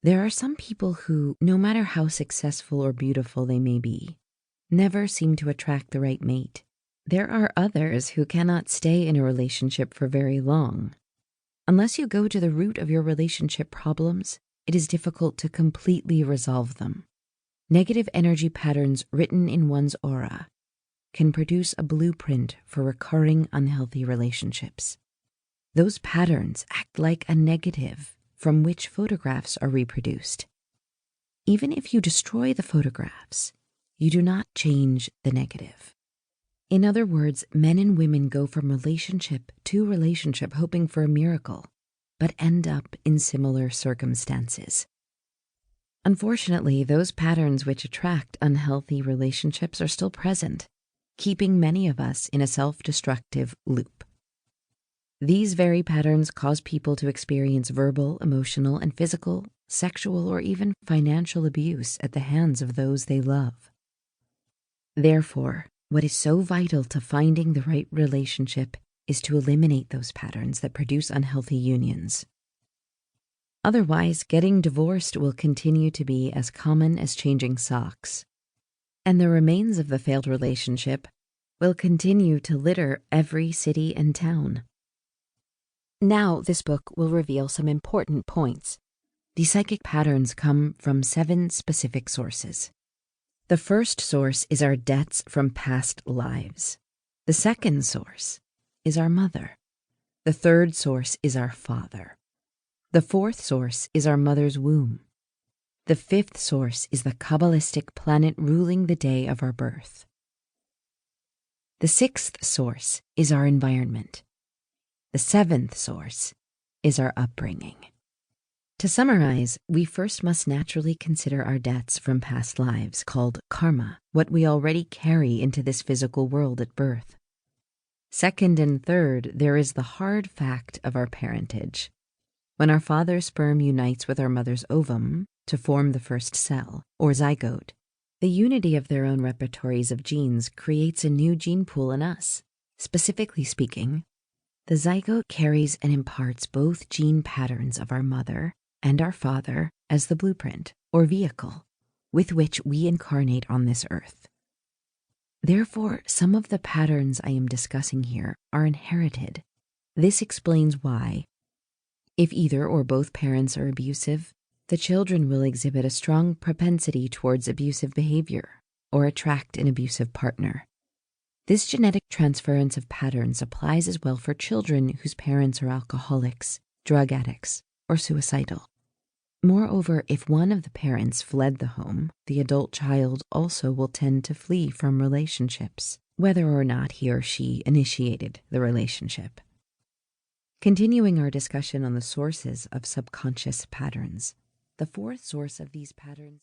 There are some people who, no matter how successful or beautiful they may be, never seem to attract the right mate. There are others who cannot stay in a relationship for very long. Unless you go to the root of your relationship problems, it is difficult to completely resolve them. Negative energy patterns written in one's aura can produce a blueprint for recurring unhealthy relationships. Those patterns act like a negative from which photographs are reproduced. Even if you destroy the photographs, you do not change the negative. In other words, men and women go from relationship to relationship hoping for a miracle, but end up in similar circumstances. Unfortunately, those patterns which attract unhealthy relationships are still present, keeping many of us in a self-destructive loop. These very patterns cause people to experience verbal, emotional, and physical, sexual, or even financial abuse at the hands of those they love. Therefore, what is so vital to finding the right relationship is to eliminate those patterns that produce unhealthy unions. Otherwise, getting divorced will continue to be as common as changing socks, and the remains of the failed relationship will continue to litter every city and town. Now, this book will reveal some important points. The psychic patterns come from 7 specific sources. The first source is our debts from past lives. The second source is our mother. The third source is our father. The fourth source is our mother's womb. The fifth source is the Kabbalistic planet ruling the day of our birth. The sixth source is our environment. The seventh source is our upbringing. To summarize, we first must naturally consider our debts from past lives, called karma, what we already carry into this physical world at birth. Second and third, there is the hard fact of our parentage. When our father's sperm unites with our mother's ovum to form the first cell, or zygote, the unity of their own repertories of genes creates a new gene pool in us. Specifically speaking, the zygote carries and imparts both gene patterns of our mother and our father as the blueprint, or vehicle, with which we incarnate on this earth. Therefore, some of the patterns I am discussing here are inherited. This explains why, if either or both parents are abusive, the children will exhibit a strong propensity towards abusive behavior or attract an abusive partner. This genetic transference of patterns applies as well for children whose parents are alcoholics, drug addicts, or suicidal. Moreover, if one of the parents fled the home, the adult child also will tend to flee from relationships, whether or not he or she initiated the relationship. Continuing our discussion on the sources of subconscious patterns, the fourth source of these patterns